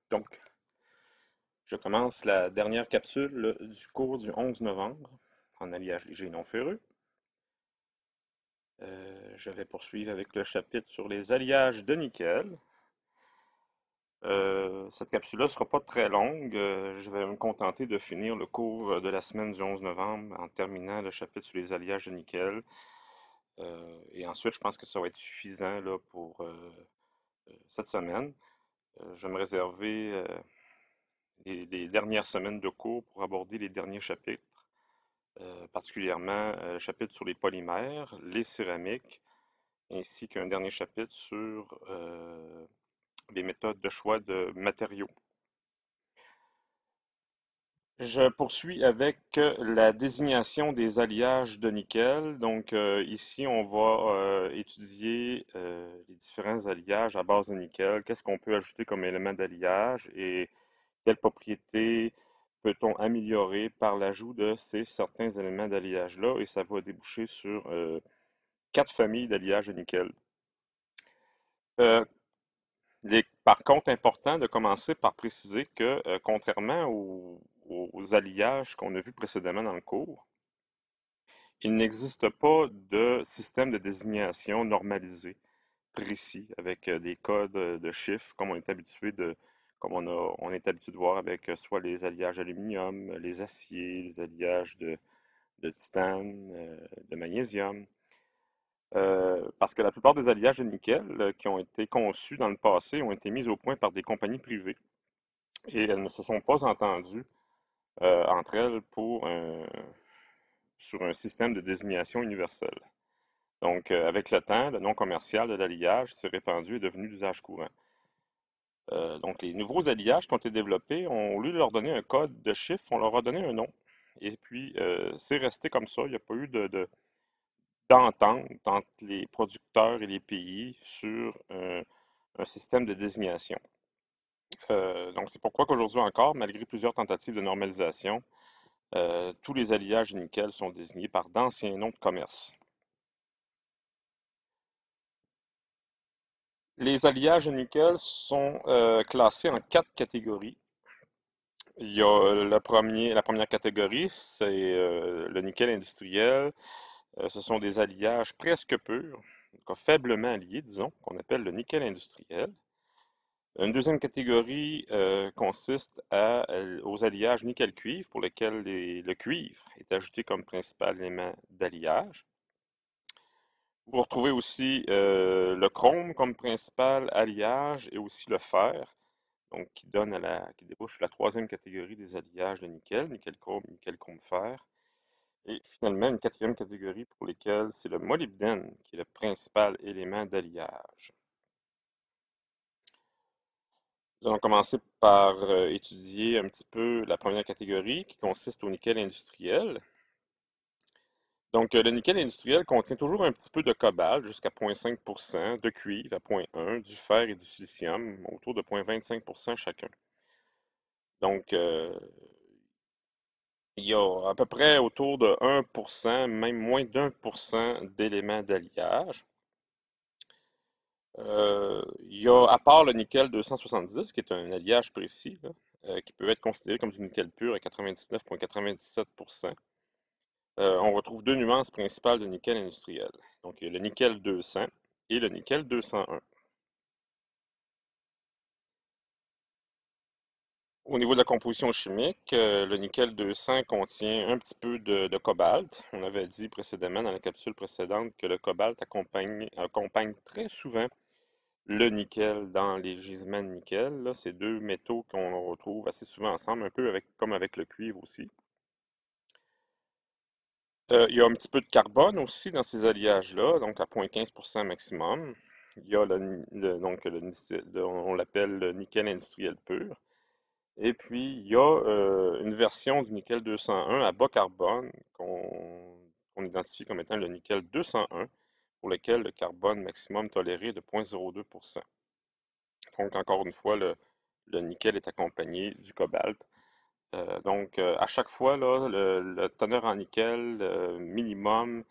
Donc, je commence la dernière capsule du cours du 11 novembre en alliage léger non ferreux. Je vais poursuivre avec le chapitre sur les alliages de nickel. Cette capsule-là ne sera pas très longue. Je vais me contenter de finir le cours de la semaine du 11 novembre en terminant le chapitre sur les alliages de nickel. Et ensuite, je pense que ça va être suffisant là, pour cette semaine. Je vais me réserver les dernières semaines de cours pour aborder les derniers chapitres. Particulièrement le chapitre sur les polymères, les céramiques, ainsi qu'un dernier chapitre sur les méthodes de choix de matériaux. Je poursuis avec la désignation des alliages de nickel. Donc ici, on va étudier les différents alliages à base de nickel. Qu'est-ce qu'on peut ajouter comme élément d'alliage et quelles propriétés peut-on améliorer par l'ajout de ces certains éléments d'alliage-là? Et ça va déboucher sur quatre familles d'alliages de nickel. Euh, Par contre, important de commencer par préciser que, contrairement aux alliages qu'on a vus précédemment dans le cours, il n'existe pas de système de désignation normalisé, précis, avec des codes de chiffres, comme on est habitué de voir avec soit les alliages d'aluminium, les aciers, les alliages de titane, de magnésium. Parce que la plupart des alliages de nickel qui ont été conçus dans le passé ont été mis au point par des compagnies privées et elles ne se sont pas entendues entre elles sur un système de désignation universel. Donc, avec le temps, le nom commercial de l'alliage s'est répandu et est devenu d'usage courant. Donc, les nouveaux alliages qui ont été développés, au lieu de leur donner un code de chiffre, on leur a donné un nom. Et puis, c'est resté comme ça. Il n'y a pas eu d'entente entre les producteurs et les pays sur un système de désignation. Donc, c'est pourquoi qu'aujourd'hui encore, malgré plusieurs tentatives de normalisation, tous les alliages de nickel sont désignés par d'anciens noms de commerce. Les alliages de nickel sont classés en quatre catégories. Il y a la première catégorie, c'est le nickel industriel. Ce sont des alliages presque purs, faiblement alliés, disons, qu'on appelle le nickel industriel. Une deuxième catégorie consiste aux alliages nickel-cuivre pour lesquels le cuivre est ajouté comme principal élément d'alliage. Vous retrouvez aussi le chrome comme principal alliage et aussi le fer, donc qui débouche la troisième catégorie des alliages de nickel, nickel chrome fer. Et finalement, une quatrième catégorie pour lesquelles c'est le molybdène qui est le principal élément d'alliage. Nous allons commencer par étudier un petit peu la première catégorie qui consiste au nickel industriel. Donc, le nickel industriel contient toujours un petit peu de cobalt, jusqu'à 0,5%, de cuivre à 0,1%, du fer et du silicium, autour de 0,25% chacun. Donc, il y a à peu près autour de 1%, même moins d'1% d'éléments d'alliage. Il y a, à part le nickel 270, qui est un alliage précis, là, qui peut être considéré comme du nickel pur à 99,97%, on retrouve deux nuances principales de nickel industriel. Donc, il y a le nickel 200 et le nickel 201. Au niveau de la composition chimique, le nickel 200 contient un petit peu de cobalt. On avait dit précédemment dans la capsule précédente que le cobalt accompagne très souvent le nickel dans les gisements de nickel. Là, c'est deux métaux qu'on retrouve assez souvent ensemble, un peu comme avec le cuivre aussi. Il y a un petit peu de carbone aussi dans ces alliages-là, donc à 0,15% maximum. Il y a donc on l'appelle le nickel industriel pur. Et puis, il y a une version du nickel 201 à bas carbone qu'on identifie comme étant le nickel 201, pour lequel le carbone maximum toléré est de 0,02%. Donc, encore une fois, le nickel est accompagné du cobalt. Donc, à chaque fois, là, le teneur en nickel minimum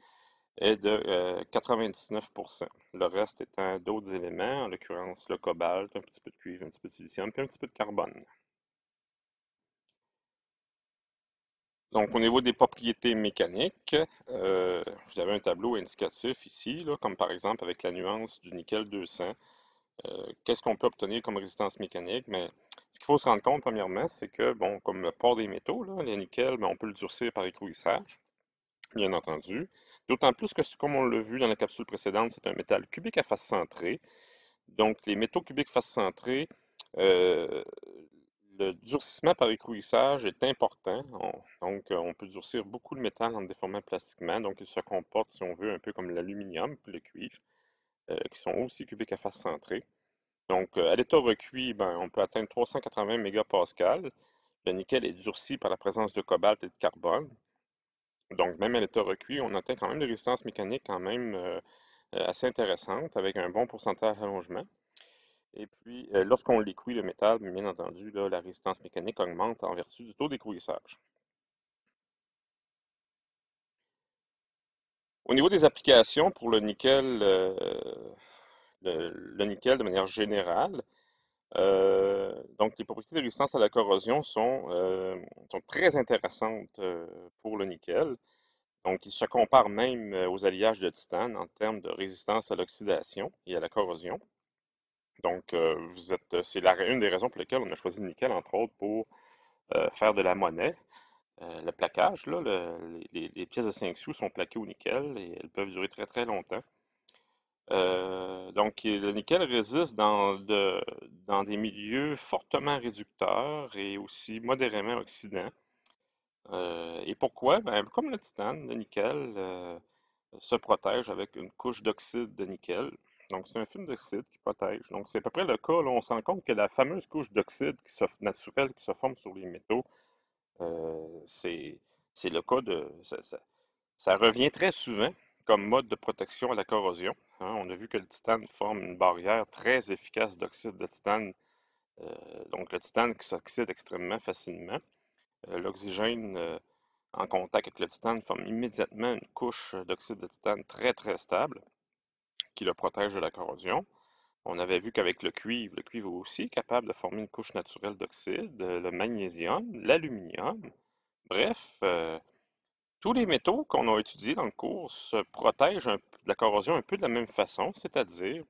est de 99%. Le reste étant d'autres éléments, en l'occurrence le cobalt, un petit peu de cuivre, un petit peu de silicium, puis un petit peu de carbone. Donc, au niveau des propriétés mécaniques, vous avez un tableau indicatif ici, là, comme par exemple avec la nuance du nickel 200. Qu'est-ce qu'on peut obtenir comme résistance mécanique? Mais ce qu'il faut se rendre compte, premièrement, c'est que, bon, comme le port des métaux, là, le nickel, ben, on peut le durcir par écrouissage, bien entendu. D'autant plus que, comme on l'a vu dans la capsule précédente, c'est un métal cubique à face centrée. Donc, les métaux cubiques face centrée, euh, le durcissement par écrouissage est important. Donc, on peut durcir beaucoup de métal en le déformant plastiquement. Donc, il se comporte, si on veut, un peu comme l'aluminium puis le cuivre, qui sont aussi cubiques à face centrée. Donc, à l'état recuit, ben, on peut atteindre 380 mégapascales. Le nickel est durci par la présence de cobalt et de carbone. Donc, même à l'état recuit, on atteint quand même des résistances mécaniques quand même assez intéressantes, avec un bon pourcentage d'allongement. Et puis, lorsqu'on l'écouit, le métal, bien entendu, là, la résistance mécanique augmente en vertu du taux d'écrouissage. Au niveau des applications pour le nickel, le nickel de manière générale, donc les propriétés de résistance à la corrosion sont très intéressantes pour le nickel. Donc, il se compare même aux alliages de titane en termes de résistance à l'oxydation et à la corrosion. Donc, c'est une des raisons pour lesquelles on a choisi le nickel, entre autres, pour faire de la monnaie. Le plaquage, là, les pièces de 5 sous sont plaquées au nickel et elles peuvent durer très très longtemps. Donc, le nickel résiste dans des milieux fortement réducteurs et aussi modérément oxydants. Et pourquoi? Ben, comme le titane, le nickel se protège avec une couche d'oxyde de nickel. Donc, c'est un film d'oxyde qui protège. Donc, c'est à peu près le cas, là, on se rend compte que la fameuse couche d'oxyde naturelle qui se forme sur les métaux, c'est le cas ça revient très souvent comme mode de protection à la corrosion. Hein. On a vu que le titane forme une barrière très efficace d'oxyde de titane. Donc, le titane qui s'oxyde extrêmement facilement. L'oxygène en contact avec le titane forme immédiatement une couche d'oxyde de titane très très stable qui le protège de la corrosion. On avait vu qu'avec le cuivre aussi est capable de former une couche naturelle d'oxyde, le magnésium, l'aluminium. Bref, tous les métaux qu'on a étudiés dans le cours se protègent de la corrosion un peu de la même façon, c'est-à-dire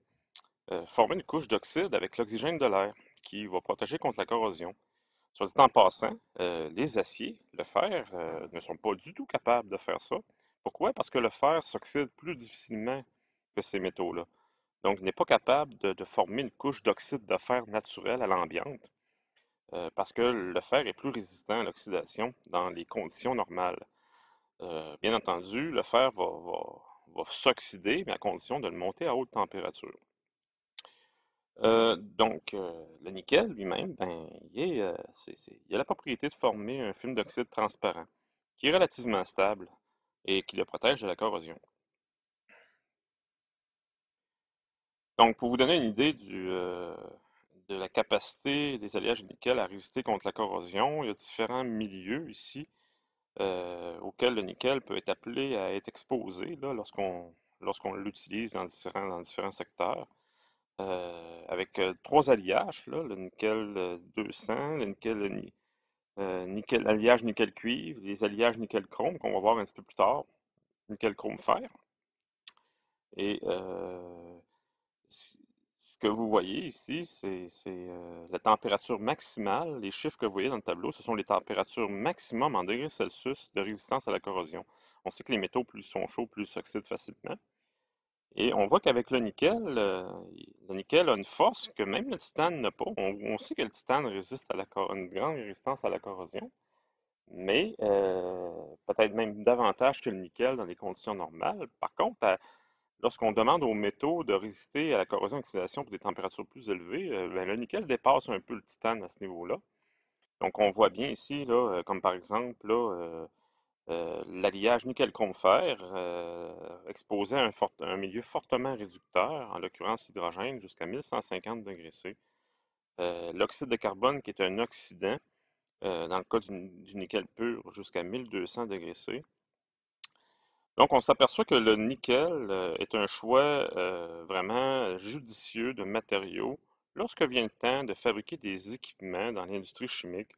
former une couche d'oxyde avec l'oxygène de l'air qui va protéger contre la corrosion. Soit dit en passant, les aciers, le fer, ne sont pas du tout capables de faire ça. Pourquoi? Parce que le fer s'oxyde plus difficilement que ces métaux-là. Donc, il n'est pas capable de former une couche d'oxyde de fer naturel à l'ambiante, parce que le fer est plus résistant à l'oxydation dans les conditions normales. Bien entendu, le fer va s'oxyder, mais à condition de le monter à haute température. Le nickel lui-même, ben, il a la propriété de former un film d'oxyde transparent, qui est relativement stable et qui le protège de la corrosion. Donc, pour vous donner une idée de la capacité des alliages de nickel à résister contre la corrosion, il y a différents milieux ici auxquels le nickel peut être appelé à être exposé là, lorsqu'on l'utilise dans différents secteurs. Avec trois alliages, là, le nickel 200, le alliage nickel-cuivre, les alliages nickel-chrome qu'on va voir un petit peu plus tard, nickel-chrome-fer. Et ce que vous voyez ici, c'est la température maximale. Les chiffres que vous voyez dans le tableau, ce sont les températures maximum en degrés Celsius de résistance à la corrosion. On sait que les métaux, plus ils sont chauds, plus ils s'oxydent facilement. Et on voit qu'avec le nickel a une force que même le titane n'a pas. On sait que le titane résiste une grande résistance à la corrosion, mais peut-être même davantage que le nickel dans les conditions normales. Par contre, lorsqu'on demande aux métaux de résister à la corrosion et oxydation pour des températures plus élevées, ben, le nickel dépasse un peu le titane à ce niveau-là. Donc on voit bien ici, là, comme par exemple, là, l'alliage nickel-chrome-fer exposé à un milieu fortement réducteur, en l'occurrence l'hydrogène, jusqu'à 1150 degrés C. L'oxyde de carbone, qui est un oxydant, dans le cas du nickel pur, jusqu'à 1200 degrés C. Donc, on s'aperçoit que le nickel est un choix vraiment judicieux de matériaux lorsque vient le temps de fabriquer des équipements dans l'industrie chimique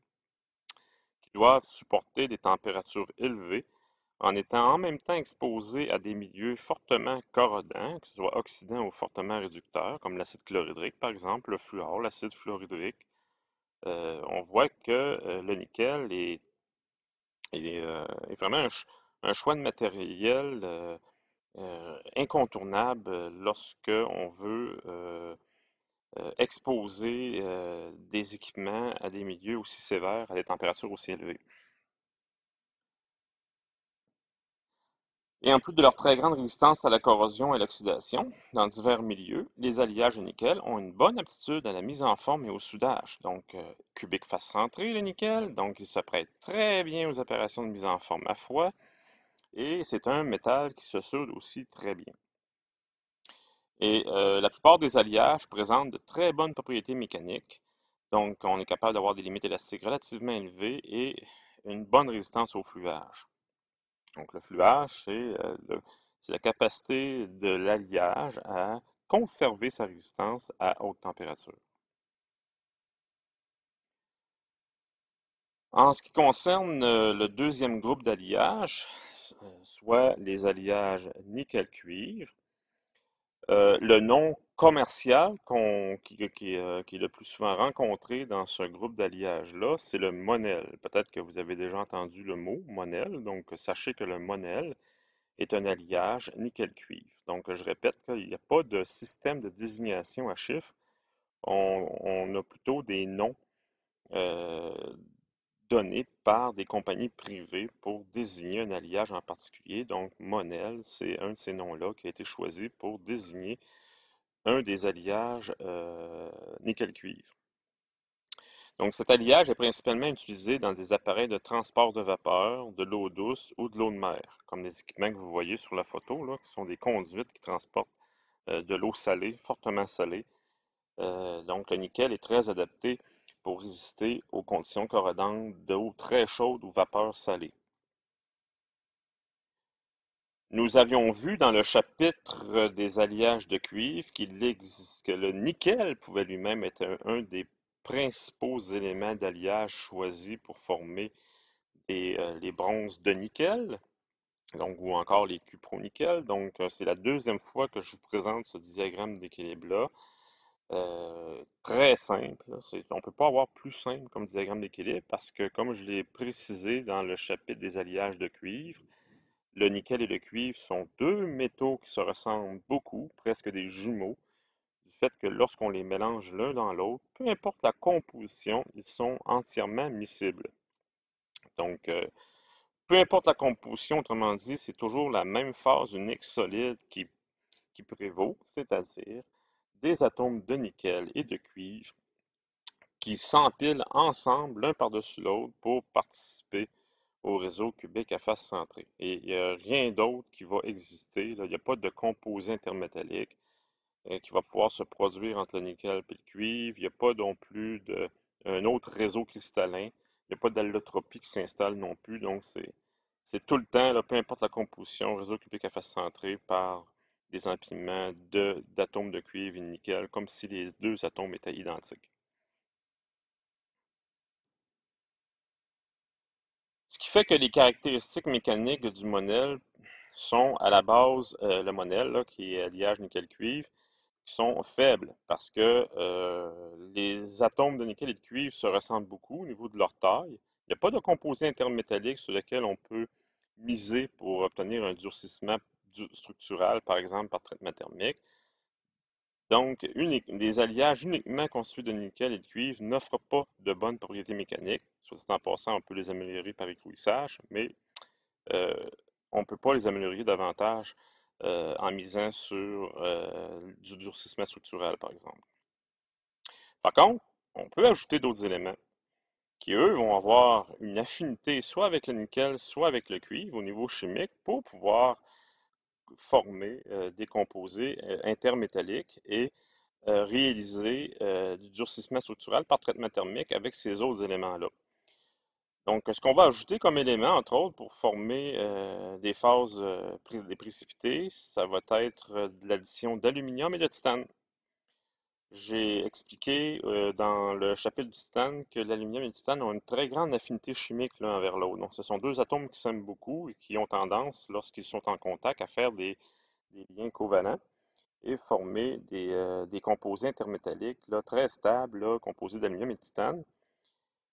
qui doivent supporter des températures élevées en étant en même temps exposés à des milieux fortement corrodants, que ce soit oxydants ou fortement réducteurs, comme l'acide chlorhydrique par exemple, le fluor, l'acide fluorhydrique. On voit que le nickel est vraiment un choix de matériel incontournable lorsque on veut exposer des équipements à des milieux aussi sévères, à des températures aussi élevées. Et en plus de leur très grande résistance à la corrosion et à l'oxydation, dans divers milieux, les alliages de nickel ont une bonne aptitude à la mise en forme et au soudage. Donc, cubique face centrée, le nickel, donc il se prête très bien aux opérations de mise en forme à froid, et c'est un métal qui se soude aussi très bien. Et la plupart des alliages présentent de très bonnes propriétés mécaniques. Donc, on est capable d'avoir des limites élastiques relativement élevées et une bonne résistance au fluage. Donc, le fluage, c'est la capacité de l'alliage à conserver sa résistance à haute température. En ce qui concerne le deuxième groupe d'alliages, soit les alliages nickel-cuivre, le nom commercial qui est le plus souvent rencontré dans ce groupe d'alliage-là, c'est le Monel. Peut-être que vous avez déjà entendu le mot Monel, donc sachez que le Monel est un alliage nickel-cuivre. Donc je répète qu'il n'y a pas de système de désignation à chiffres, on a plutôt des noms euh, donnés par des compagnies privées pour désigner un alliage en particulier. Donc Monel, c'est un de ces noms-là qui a été choisi pour désigner un des alliages nickel-cuivre. Donc cet alliage est principalement utilisé dans des appareils de transport de vapeur, de l'eau douce ou de l'eau de mer, comme les équipements que vous voyez sur la photo, là, qui sont des conduites qui transportent de l'eau salée, fortement salée. Donc le nickel est très adapté pour résister aux conditions corrodantes d'eau très chaude ou vapeur salée. Nous avions vu dans le chapitre des alliages de cuivre que le nickel pouvait lui-même être un des principaux éléments d'alliage choisis pour former les bronzes de nickel, donc, ou encore les cupronickel. Donc, c'est la deuxième fois que je vous présente ce diagramme d'équilibre-là. Très simple. On ne peut pas avoir plus simple comme diagramme d'équilibre parce que, comme je l'ai précisé dans le chapitre des alliages de cuivre, le nickel et le cuivre sont deux métaux qui se ressemblent beaucoup, presque des jumeaux, du fait que lorsqu'on les mélange l'un dans l'autre, peu importe la composition, ils sont entièrement miscibles. Donc, peu importe la composition, autrement dit, c'est toujours la même phase unique solide qui prévaut, c'est-à-dire des atomes de nickel et de cuivre qui s'empilent ensemble l'un par-dessus l'autre pour participer au réseau cubique à face centrée. Et il n'y a rien d'autre qui va exister, là. Il n'y a pas de composé intermétallique qui va pouvoir se produire entre le nickel et le cuivre. Il n'y a pas non plus un autre réseau cristallin. Il n'y a pas d'allotropie qui s'installe non plus. Donc, c'est tout le temps, là, peu importe la composition, réseau cubique à face centrée par des empilements d'atomes de cuivre et de nickel, comme si les deux atomes étaient identiques. Ce qui fait que les caractéristiques mécaniques du monel sont à la base, le monel, là, qui est alliage nickel-cuivre, qui sont faibles parce que les atomes de nickel et de cuivre se ressemblent beaucoup au niveau de leur taille. Il n'y a pas de composé intermétallique sur lequel on peut miser pour obtenir un durcissement structural, par exemple par traitement thermique. Donc, des alliages uniquement construits de nickel et de cuivre n'offrent pas de bonnes propriétés mécaniques. Soit dit en passant, on peut les améliorer par écrouissage, mais euh, on ne peut pas les améliorer davantage en misant sur du durcissement structurel, par exemple. Par contre, on peut ajouter d'autres éléments qui, eux, vont avoir une affinité soit avec le nickel, soit avec le cuivre au niveau chimique pour pouvoir former des composés intermétalliques et réaliser du durcissement structurel par traitement thermique avec ces autres éléments-là. Donc, ce qu'on va ajouter comme élément, entre autres, pour former des phases des précipités, ça va être de l'addition d'aluminium et de titane. J'ai expliqué dans le chapitre du titane que l'aluminium et le titane ont une très grande affinité chimique l'un envers l'autre. Donc, ce sont deux atomes qui s'aiment beaucoup et qui ont tendance, lorsqu'ils sont en contact, à faire des liens covalents et former des composés intermétalliques là, très stables, là, composés d'aluminium et de titane.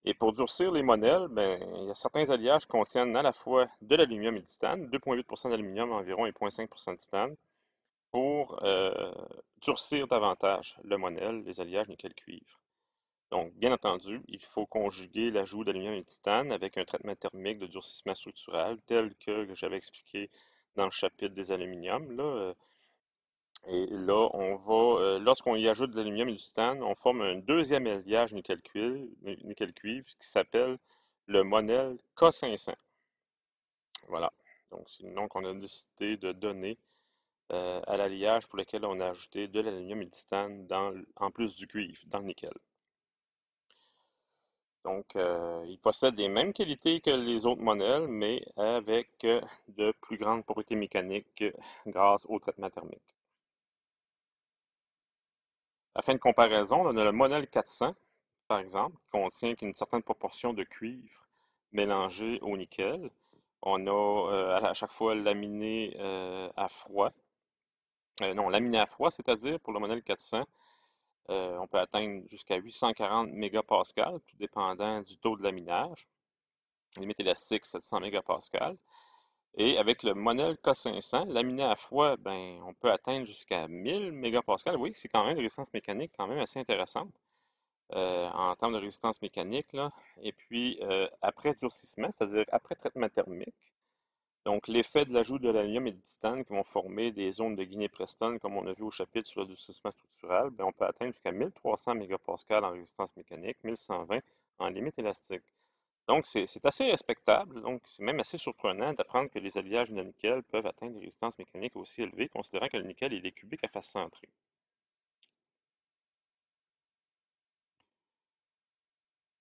Et pour durcir les monels, ben, il y a certains alliages qui contiennent à la fois de l'aluminium et du titane, 2,8% d'aluminium environ et 0,5% de titane, pour durcir davantage le monel, les alliages nickel-cuivre. Donc, bien entendu, il faut conjuguer l'ajout d'aluminium et de titane avec un traitement thermique de durcissement structural, tel que j'avais expliqué dans le chapitre des aluminiums. Là, et là, lorsqu'on y ajoute de l'aluminium et du titane, on forme un deuxième alliage nickel-cuivre qui s'appelle le monel K500. Voilà. Donc, c'est le nom qu'on a décidé de donner à l'alliage pour lequel on a ajouté de l'aluminium et du titane en plus du cuivre, dans le nickel. Donc, il possède les mêmes qualités que les autres monels, mais avec de plus grandes propriétés mécaniques grâce au traitement thermique. À fin de comparaison, on a le Monel 400, par exemple, qui contient une certaine proportion de cuivre mélangé au nickel. On a à chaque fois laminé à froid. Non, laminé à froid, c'est-à-dire pour le Monel 400, on peut atteindre jusqu'à 840 mégapascales, tout dépendant du taux de laminage. Limite élastique, 700 mégapascales. Et avec le Monel K500, laminé à froid, ben, on peut atteindre jusqu'à 1000 mégapascales. Oui, c'est quand même une résistance mécanique quand même assez intéressante. En termes de résistance mécanique, là. Et puis, après durcissement, c'est-à-dire après traitement thermique, donc l'effet de l'ajout de l'aluminium et du titane qui vont former des zones de Guinée-Preston, comme on a vu au chapitre sur le durcissement structural, ben, on peut atteindre jusqu'à 1300 mégapascales en résistance mécanique, 1120 en limite élastique. Donc, c'est assez respectable. Donc, c'est même assez surprenant d'apprendre que les alliages de nickel peuvent atteindre des résistances mécaniques aussi élevées, considérant que le nickel il est cubique à face centrée.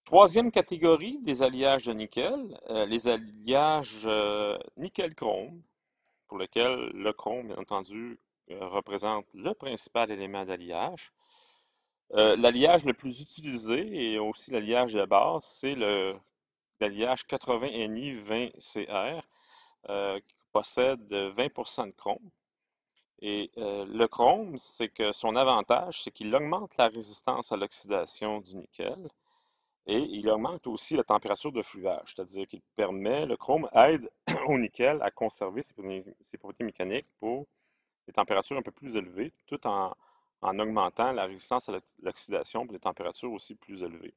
Troisième catégorie des alliages de nickel, les alliages nickel-chrome, pour lesquels le chrome, bien entendu, représente le principal élément d'alliage. L'alliage le plus utilisé et aussi l'alliage de base, c'est l'alliage 80Ni20Cr, qui possède 20% de chrome. Et le chrome, c'est que son avantage, c'est qu'il augmente la résistance à l'oxydation du nickel. Et il augmente aussi la température de fluage, c'est-à-dire qu'il permet, le chrome aide au nickel à conserver ses propriétés mécaniques pour des températures un peu plus élevées, tout en augmentant la résistance à l'oxydation pour des températures aussi plus élevées.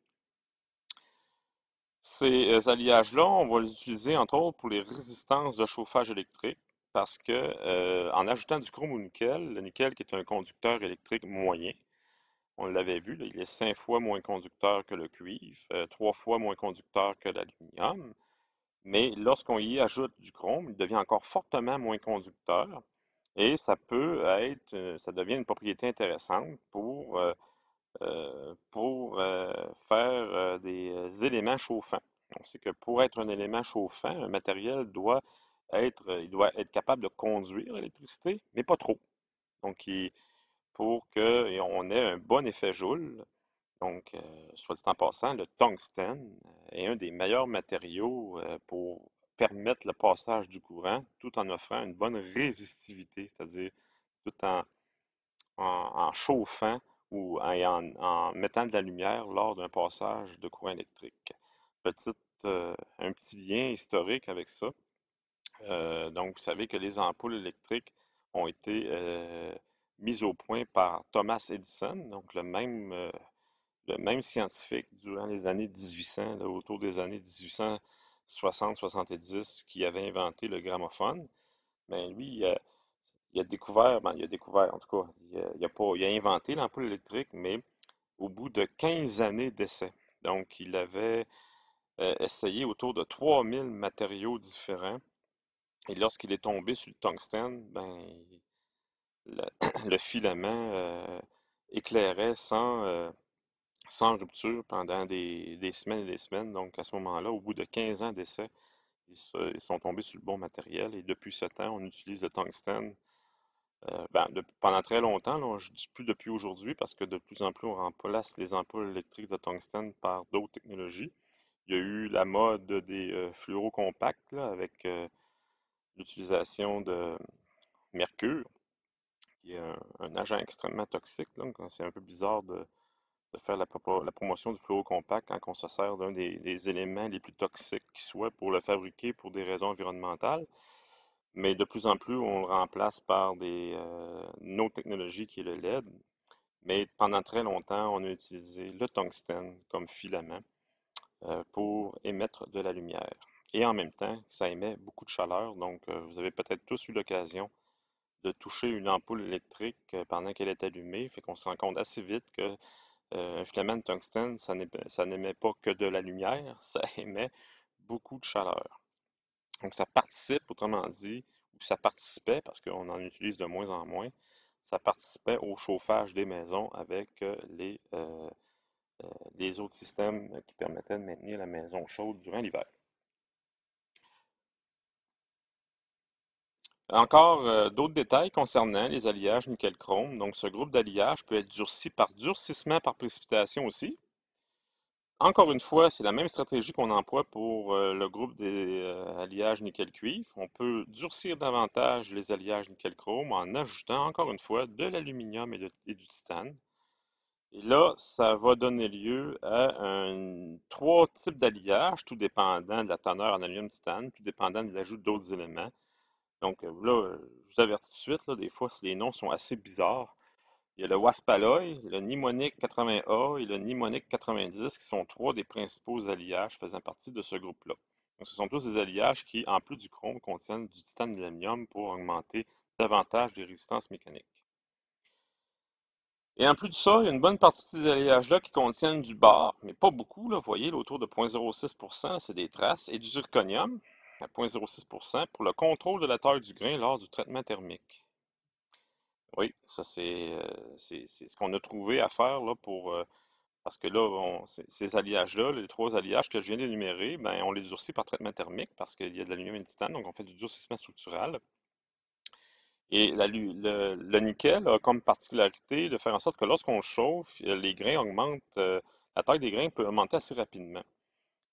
Ces alliages-là, on va les utiliser entre autres pour les résistances de chauffage électrique, parce que en ajoutant du chrome au nickel, le nickel qui est un conducteur électrique moyen, on l'avait vu, là, il est 5 fois moins conducteur que le cuivre, 3 fois moins conducteur que l'aluminium. Mais lorsqu'on y ajoute du chrome, il devient encore fortement moins conducteur. Et ça devient une propriété intéressante pour faire des éléments chauffants. On sait que pour être un élément chauffant, un matériel il doit être capable de conduire l'électricité, mais pas trop. Donc, pour qu'on ait un bon effet Joule, donc, soit dit en passant, le tungstène est un des meilleurs matériaux pour permettre le passage du courant tout en offrant une bonne résistivité, c'est-à-dire tout en chauffant ou en mettant de la lumière lors d'un passage de courant électrique. Un petit lien historique avec ça. Donc, vous savez que les ampoules électriques ont été mises au point par Thomas Edison, donc le même scientifique durant les années 1800, là, autour des années 1860-70, qui avait inventé le gramophone. Ben lui, il a découvert, ben, il a découvert, en tout cas, il a inventé l'ampoule électrique, mais au bout de 15 années d'essai. Donc, il avait essayé autour de 3000 matériaux différents. Et lorsqu'il est tombé sur le tungstène, ben, le, le filament éclairait sans rupture pendant des semaines et des semaines. Donc à ce moment-là, au bout de 15 ans d'essai, ils sont tombés sur le bon matériel et depuis ce temps, on utilise le tungstène pendant très longtemps. Là, je ne dis plus depuis aujourd'hui parce que de plus en plus, on remplace les ampoules électriques de tungstène par d'autres technologies. Il y a eu la mode des fluorocompacts là, avec l'utilisation de mercure, qui est un agent extrêmement toxique. Là. C'est un peu bizarre de faire la promotion du fluorocompact quand on se sert d'un des éléments les plus toxiques qui soit pour le fabriquer pour des raisons environnementales. Mais de plus en plus, on le remplace par une autre technologie qui est le LED. Mais pendant très longtemps, on a utilisé le tungstène comme filament pour émettre de la lumière. Et en même temps, ça émet beaucoup de chaleur. Donc, vous avez peut-être tous eu l'occasion de toucher une ampoule électrique pendant qu'elle est allumée. Fait qu'on se rend compte assez vite que un filament de tungstène, ça n'émet pas que de la lumière, ça émet beaucoup de chaleur. Donc, ça participe, autrement dit, ou ça participait, parce qu'on en utilise de moins en moins, ça participait au chauffage des maisons avec les autres systèmes qui permettaient de maintenir la maison chaude durant l'hiver. Encore d'autres détails concernant les alliages nickel-chrome. Donc, ce groupe d'alliages peut être durci par durcissement par précipitation aussi. Encore une fois, c'est la même stratégie qu'on emploie pour le groupe des alliages nickel-cuivre. On peut durcir davantage les alliages nickel-chrome en ajoutant encore une fois de l'aluminium et du titane. Et là, ça va donner lieu à trois types d'alliages, tout dépendant de la teneur en aluminium-titane, tout dépendant de l'ajout d'autres éléments. Donc là, je vous avertis tout de suite, là, des fois, les noms sont assez bizarres. Il y a le Waspaloy, le Nimonic 80A et le Nimonic 90 qui sont trois des principaux alliages faisant partie de ce groupe-là. Donc, ce sont tous des alliages qui, en plus du chrome, contiennent du titane et de l'aluminium pour augmenter davantage les résistances mécaniques. Et en plus de ça, il y a une bonne partie de ces alliages-là qui contiennent du bar, mais pas beaucoup, là, vous voyez, là, autour de 0,06%, c'est des traces, et du zirconium à 0,06% pour le contrôle de la taille du grain lors du traitement thermique. Oui, ça c'est ce qu'on a trouvé à faire là pour parce que là, ces alliages-là, les trois alliages que je viens d'énumérer, ben, on les durcit par traitement thermique parce qu'il y a de l'aluminium et du titane, donc on fait du durcissement structural. Et le nickel a comme particularité de faire en sorte que lorsqu'on chauffe, les grains augmentent, la taille des grains peut augmenter assez rapidement,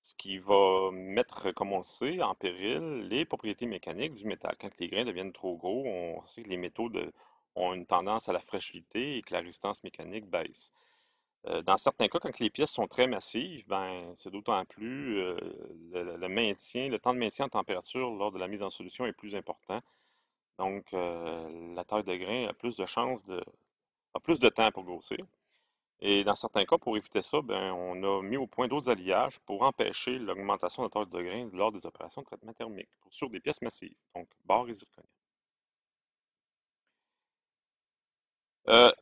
ce qui va mettre, comme on le sait, en péril les propriétés mécaniques du métal. Quand les grains deviennent trop gros, on sait que les métaux ont une tendance à la fragilité et que la résistance mécanique baisse. Dans certains cas, quand les pièces sont très massives, ben, c'est d'autant plus le maintien, le temps de maintien en température lors de la mise en solution est plus important. Donc, la taille de grain a plus de chances a plus de temps pour grossir. Et dans certains cas, pour éviter ça, ben, on a mis au point d'autres alliages pour empêcher l'augmentation de la taille de grain lors des opérations de traitement thermique sur des pièces massives, donc bar et zirconium. Euh,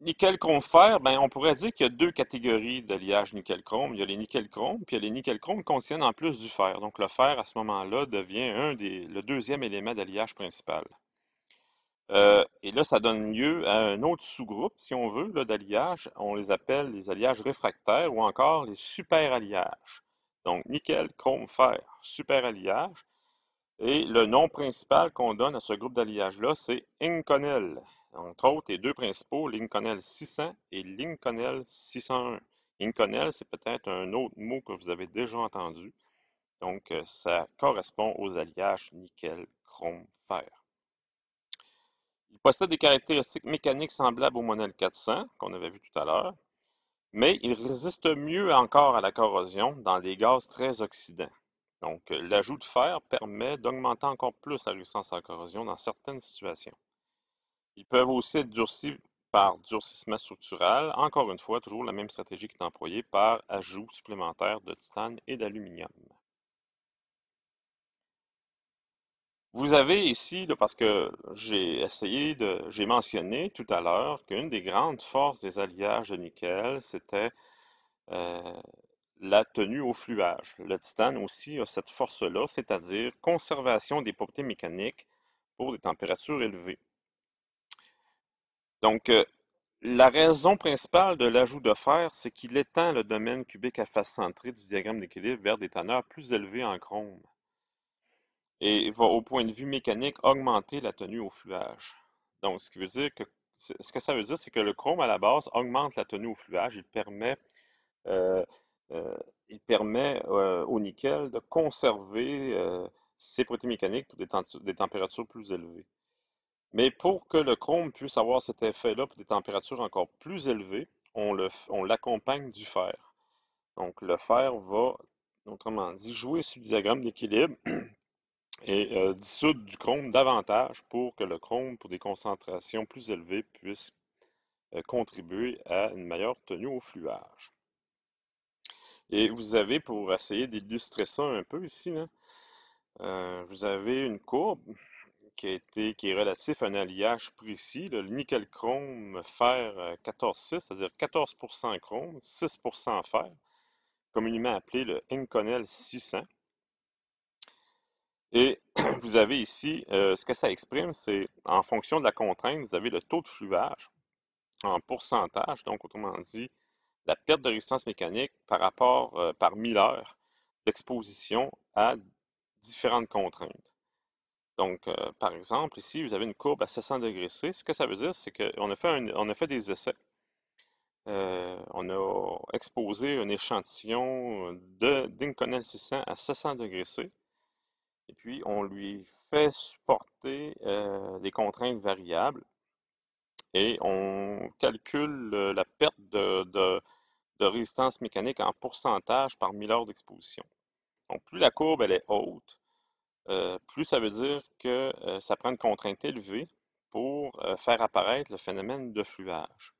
Nickel-chrome-fer, ben, on pourrait dire qu'il y a deux catégories d'alliage nickel-chrome. Il y a les nickel-chrome, puis il y a les nickel-chrome qui contiennent en plus du fer. Donc le fer, à ce moment-là, devient le deuxième élément d'alliage principal. Et là, ça donne lieu à un autre sous-groupe, si on veut, là, d'alliages. On les appelle les alliages réfractaires ou encore les super-alliages. Donc nickel, chrome, fer, super-alliage. Et le nom principal qu'on donne à ce groupe d'alliages-là, c'est Inconel. Entre autres, les deux principaux, l'Inconel 600 et l'Inconel 601. Inconel, c'est peut-être un autre mot que vous avez déjà entendu. Donc, ça correspond aux alliages nickel, chrome, fer. Il possède des caractéristiques mécaniques semblables au Monel 400, qu'on avait vu tout à l'heure, mais il résiste mieux encore à la corrosion dans des gaz très oxydants. Donc, l'ajout de fer permet d'augmenter encore plus la résistance à la corrosion dans certaines situations. Ils peuvent aussi être durcis par durcissement structural. Encore une fois, toujours la même stratégie qui est employée par ajout supplémentaire de titane et d'aluminium. Vous avez ici, là, parce que j'ai mentionné tout à l'heure qu'une des grandes forces des alliages de nickel, c'était euh, la tenue au fluage. Le titane aussi a cette force-là, c'est-à-dire conservation des propriétés mécaniques pour des températures élevées. Donc, La raison principale de l'ajout de fer, c'est qu'il étend le domaine cubique à face centrée du diagramme d'équilibre vers des teneurs plus élevées en chrome et va, au point de vue mécanique, augmenter la tenue au fluage. Donc, ce qui veut dire que, ce que ça veut dire, c'est que le chrome à la base augmente la tenue au fluage. Euh, euh, il permet au nickel de conserver ses propriétés mécaniques pour des températures plus élevées. Mais pour que le chrome puisse avoir cet effet-là pour des températures encore plus élevées, on l'accompagne du fer. Donc le fer va, autrement dit, jouer sur le diagramme d'équilibre et dissoudre du chrome davantage pour que le chrome, pour des concentrations plus élevées, puisse contribuer à une meilleure tenue au fluage. Et vous avez, pour essayer d'illustrer ça un peu ici, là, vous avez une courbe qui est relatif à un alliage précis, là, le nickel-chrome fer 14,6, c'est-à-dire 14% chrome, 6% fer, communément appelé le Inconel 600. Et vous avez ici, ce que ça exprime, c'est en fonction de la contrainte, vous avez le taux de fluage en pourcentage, donc autrement dit, la perte de résistance mécanique par rapport, par 1000 heures d'exposition à différentes contraintes. Donc, par exemple, ici, vous avez une courbe à 700 degrés C. Ce que ça veut dire, c'est on a fait des essais. On a exposé un échantillon d'Inconel 600 à 700 degrés C. Et puis, on lui fait supporter des contraintes variables et on calcule la perte de résistance mécanique en pourcentage par 1000 heures d'exposition. Donc, plus la courbe elle est haute, plus ça veut dire que ça prend une contrainte élevée pour faire apparaître le phénomène de fluage.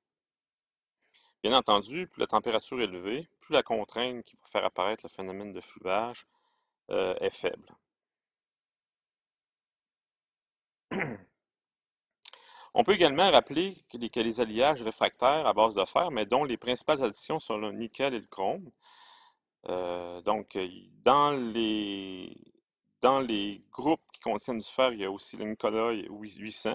Bien entendu, plus la température est élevée, plus la contrainte qui va faire apparaître le phénomène de fluage est faible. On peut également rappeler que les alliages réfractaires à base de fer, mais dont les principales additions sont le nickel et le chrome, donc dans les groupes qui contiennent du fer, il y a aussi l'Incolloy 800,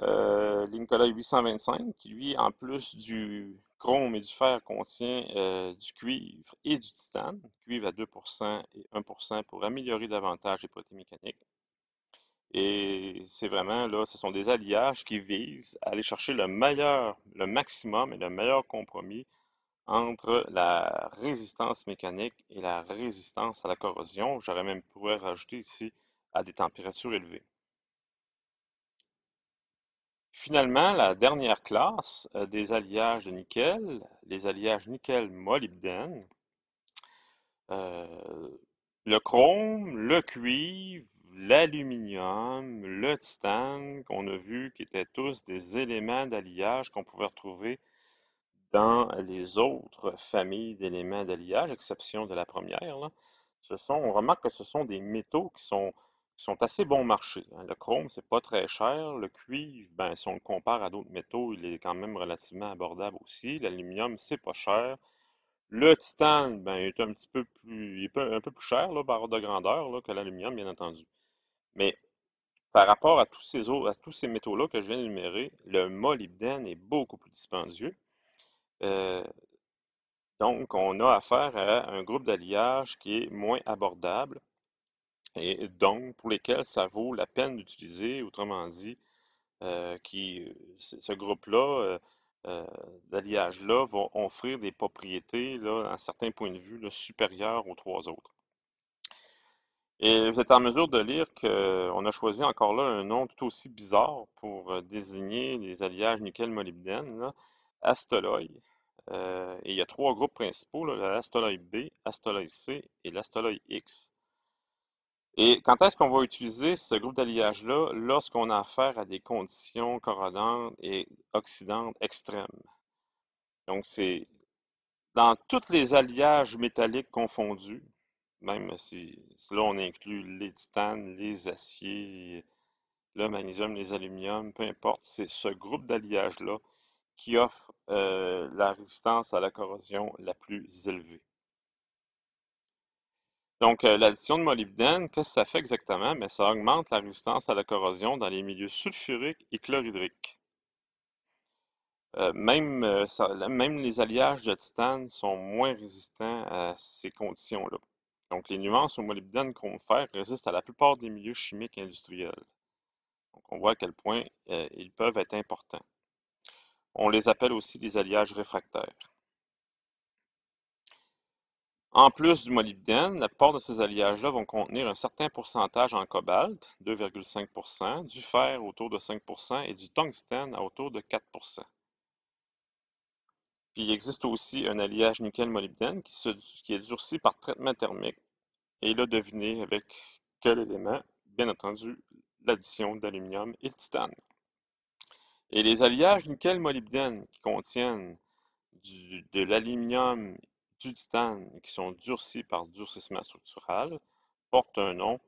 l'Incolloy 825, qui lui, en plus du chrome et du fer, contient du cuivre et du titane, cuivre à 2% et 1% pour améliorer davantage les propriétés mécaniques. Et c'est vraiment là, ce sont des alliages qui visent à aller chercher le meilleur, le maximum et le meilleur compromis entre la résistance mécanique et la résistance à la corrosion. J'aurais même pourrais rajouter ici à des températures élevées. Finalement, la dernière classe des alliages de nickel, les alliages nickel-molybdène, euh, le chrome, le cuivre, l'aluminium, le titane, qu'on a vu qui étaient tous des éléments d'alliage qu'on pouvait retrouver dans les autres familles d'éléments d'alliage, à exception de la première, là. On remarque que ce sont des métaux qui sont assez bon marché, hein. Le chrome, c'est pas très cher. Le cuivre, ben, si on le compare à d'autres métaux, il est quand même relativement abordable aussi. L'aluminium, c'est pas cher. Le titane, ben, il est un petit peu plus, il est un peu plus cher, là, par ordre de grandeur, là, que l'aluminium, bien entendu. Mais par rapport à à tous ces métaux-là que je viens d'énumérer, le molybdène est beaucoup plus dispendieux. Euh, donc, on a affaire à un groupe d'alliage qui est moins abordable et donc pour lesquels ça vaut la peine d'utiliser, autrement dit, ce groupe-là euh, d'alliage-là va offrir des propriétés, là, à certains points de vue, là, supérieures aux trois autres. Et vous êtes en mesure de lire qu'on a choisi encore là un nom tout aussi bizarre pour désigner les alliages nickel-molybdène, là, Astoloy. Et il y a trois groupes principaux, là, l'Astoloy B, Astoloy C et l'Astoloy X. Et quand est-ce qu'on va utiliser ce groupe d'alliage-là? Lorsqu'on a affaire à des conditions corrodantes et oxydantes extrêmes. Donc, c'est dans tous les alliages métalliques confondus, même si là on inclut les titanes, les aciers, le magnésium, les aluminiums, peu importe, c'est ce groupe d'alliage-là qui offre la résistance à la corrosion la plus élevée. Donc, l'addition de molybdène, qu'est-ce que ça fait exactement? Mais ça augmente la résistance à la corrosion dans les milieux sulfuriques et chlorhydriques. Même les alliages de titane sont moins résistants à ces conditions-là. Donc, les nuances au molybdène chrome fer résistent à la plupart des milieux chimiques industriels. Donc, on voit à quel point ils peuvent être importants. On les appelle aussi des alliages réfractaires. En plus du molybdène, la plupart de ces alliages-là vont contenir un certain pourcentage en cobalt, 2,5%, du fer autour de 5% et du tungstène à autour de 4%. Puis il existe aussi un alliage nickel-molybdène qui est durci par traitement thermique. Et là, devinez avec quel élément? Bien entendu, l'addition d'aluminium et de titane. Et les alliages nickel-molybdène qui contiennent de l'aluminium, du titane et qui sont durcis par durcissement structural portent un nom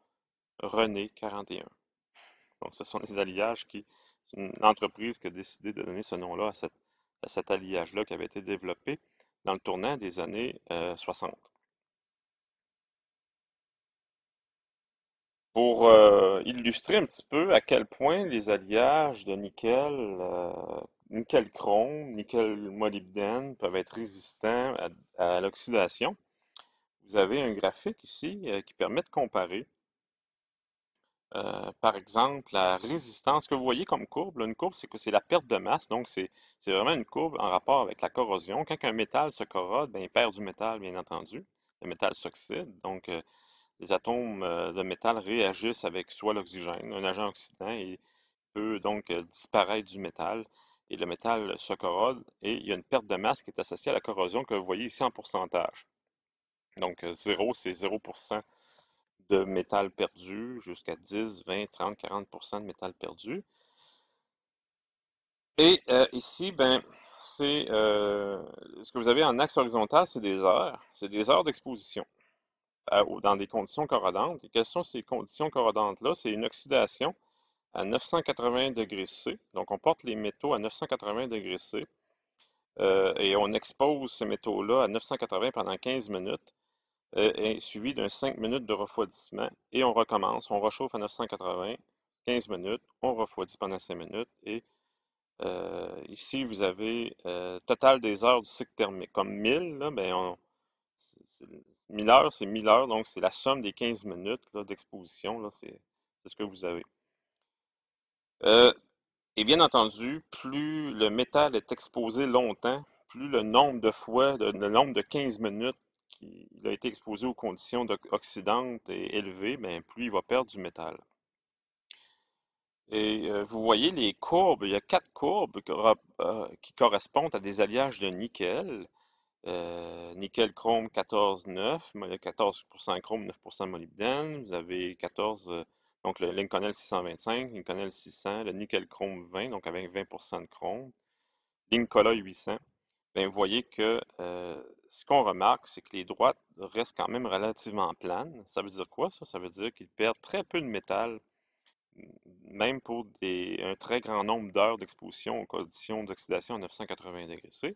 René 41. Donc, ce sont des alliages c'est une entreprise qui a décidé de donner ce nom-là à cet alliage-là qui avait été développé dans le tournant des années 60. Pour illustrer un petit peu à quel point les alliages de nickel, nickel-chrome, nickel-molybdène peuvent être résistants à l'oxydation, vous avez un graphique ici qui permet de comparer, par exemple, la résistance que vous voyez comme courbe. Là, une courbe, c'est que c'est la perte de masse, donc c'est vraiment une courbe en rapport avec la corrosion. Quand un métal se corrode, ben, il perd du métal, bien entendu. Le métal s'oxyde, donc les atomes de métal réagissent avec soit l'oxygène, un agent oxydant, et peut donc disparaître du métal. Et le métal se corrode et il y a une perte de masse qui est associée à la corrosion que vous voyez ici en pourcentage. Donc 0, c'est 0% de métal perdu, jusqu'à 10, 20, 30, 40% de métal perdu. Et ici, ben, c'est ce que vous avez en axe horizontal, c'est des heures d'exposition dans des conditions corrodantes. Et quelles sont ces conditions corrodantes-là? C'est une oxydation à 980 degrés C. Donc, on porte les métaux à 980 degrés C et on expose ces métaux-là à 980 pendant 15 minutes, et suivi d'un 5 minutes de refroidissement. Et on recommence, on réchauffe à 980, 15 minutes, on refroidit pendant 5 minutes. Et ici, vous avez total des heures du cycle thermique. Comme 1000, là, ben, 1000 heures, c'est 1000 heures, donc c'est la somme des 15 minutes d'exposition. Là, c'est ce que vous avez. Euh, Et bien entendu, plus le métal est exposé longtemps, plus le nombre de fois, le nombre de 15 minutes qu'il a été exposé aux conditions oxydantes est élevé, bien, plus il va perdre du métal. Et vous voyez les courbes, il y a quatre courbes qui correspondent à des alliages de nickel. Nickel chrome 14, 9, 14% chrome, 9% molybdène. Vous avez 14, donc le Lincolnel 625, Lincolnel 600, le nickel chrome 20, donc avec 20% de chrome, Lincoln 800. Bien, vous voyez que ce qu'on remarque, c'est que les droites restent quand même relativement planes. Ça veut dire quoi, ça? Ça veut dire qu'ils perdent très peu de métal, même pour un très grand nombre d'heures d'exposition aux conditions d'oxydation à 980 degrés C.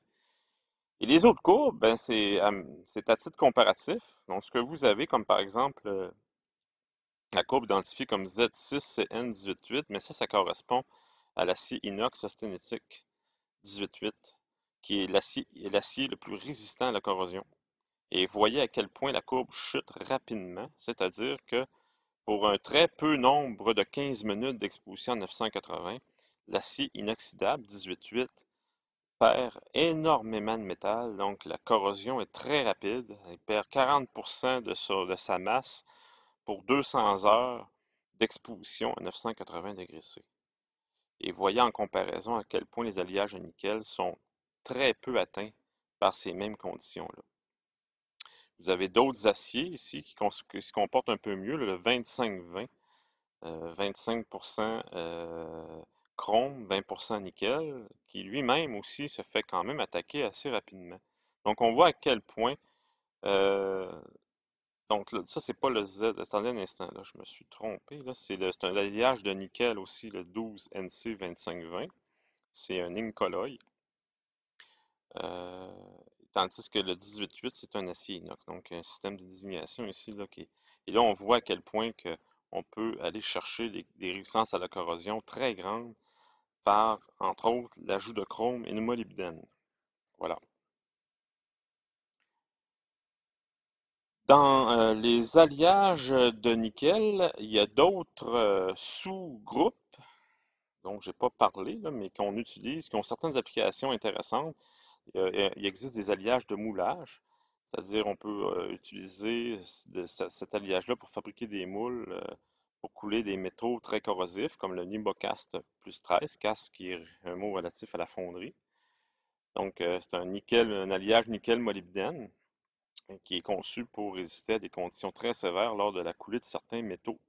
Et les autres courbes, ben, c'est à titre comparatif. Donc, ce que vous avez, comme par exemple la courbe identifiée comme Z6CN188, mais ça correspond à l'acier inox austénitique 18,8, qui est l'acier le plus résistant à la corrosion. Et vous voyez à quel point la courbe chute rapidement, c'est-à-dire que pour un très peu nombre de 15 minutes d'exposition à 980, l'acier inoxydable 18,8 perd énormément de métal, donc la corrosion est très rapide. Il perd 40% de sa masse pour 200 heures d'exposition à 980 degrés C. Et voyez en comparaison à quel point les alliages à nickel sont très peu atteints par ces mêmes conditions-là. Vous avez d'autres aciers ici qui se comportent un peu mieux, le 25-20, 25% chrome, 20% nickel, qui lui-même aussi se fait quand même attaquer assez rapidement. Donc on voit à quel point, euh, donc là, ça c'est pas le Z, attendez un instant, là, je me suis trompé, là, c'est un alliage de nickel aussi, le 12NC2520, c'est un incolloy, euh, tandis que le 18-8, c'est un acier inox, donc un système de désignation ici, là, et là on voit à quel point que on peut aller chercher des résistances à la corrosion très grandes par, entre autres, l'ajout de chrome et de molybdène. Voilà. Dans les alliages de nickel, il y a d'autres sous-groupes dont j'ai pas parlé, là, mais qu'on utilise, qui ont certaines applications intéressantes. Il existe des alliages de moulage, c'est-à-dire on peut utiliser cet alliage-là pour fabriquer des moules pour couler des métaux très corrosifs, comme le Nimbocast plus 13, cast qui est un mot relatif à la fonderie. Donc c'est un alliage nickel-molybdène qui est conçu pour résister à des conditions très sévères lors de la coulée de certains métaux.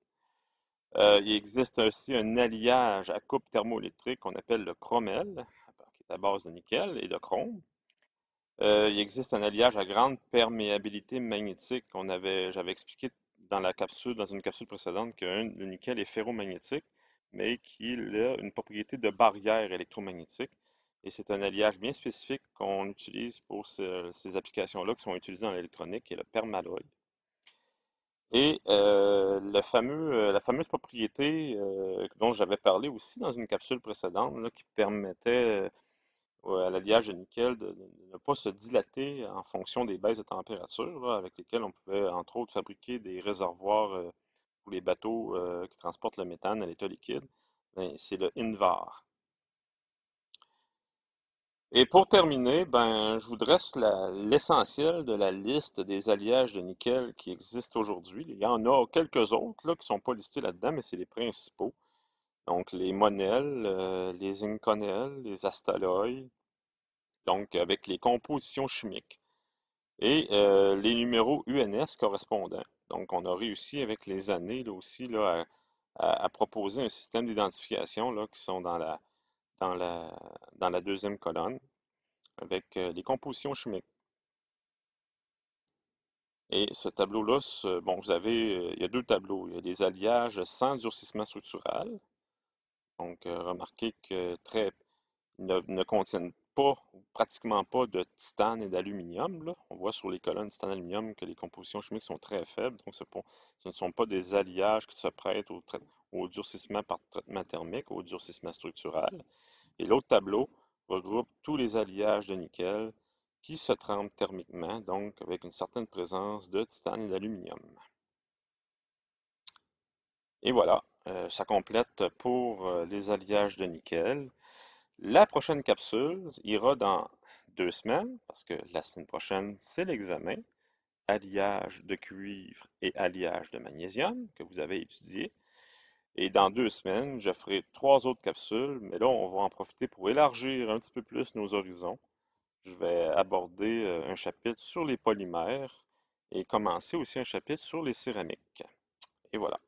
Il existe aussi un alliage à coupe thermoélectrique qu'on appelle le chromel, qui est à base de nickel et de chrome. Il existe un alliage à grande perméabilité magnétique j'avais expliqué dans une capsule précédente que le nickel est ferromagnétique, mais qu'il a une propriété de barrière électromagnétique. Et c'est un alliage bien spécifique qu'on utilise pour ces applications-là qui sont utilisées dans l'électronique, qui est le permalloy. Et la fameuse propriété dont j'avais parlé aussi dans une capsule précédente, là, qui permettait à l'alliage de nickel de ne pas se dilater en fonction des baisses de température, là, avec lesquelles on pouvait, entre autres, fabriquer des réservoirs pour les bateaux qui transportent le méthane à l'état liquide. Ben, c'est le INVAR. Et pour terminer, ben, je vous dresse l'essentiel de la liste des alliages de nickel qui existent aujourd'hui. Il y en a quelques autres là, qui ne sont pas listés là-dedans, mais c'est les principaux. Donc les Monel, les Inconel, les Astaloy, donc avec les compositions chimiques et les numéros UNS correspondants. Donc on a réussi avec les années là aussi là, à proposer un système d'identification là, qui sont dans la, dans la deuxième colonne avec les compositions chimiques. Et ce tableau-là, bon, il y a deux tableaux. Il y a des alliages sans durcissement structural. Donc, remarquez que ne contiennent pas, ou pratiquement pas de titane et d'aluminium, là. On voit sur les colonnes titane-aluminium que les compositions chimiques sont très faibles. Donc, ce ne sont pas des alliages qui se prêtent au durcissement par traitement thermique, au durcissement structural. Et l'autre tableau regroupe tous les alliages de nickel qui se trempent thermiquement, donc avec une certaine présence de titane et d'aluminium. Et voilà, ça complète pour les alliages de nickel. La prochaine capsule ira dans 2 semaines, parce que la semaine prochaine, c'est l'examen, alliage de cuivre et alliage de magnésium que vous avez étudié. Et dans 2 semaines, je ferai 3 autres capsules, mais là, on va en profiter pour élargir un petit peu plus nos horizons. Je vais aborder un chapitre sur les polymères et commencer aussi un chapitre sur les céramiques. Et voilà.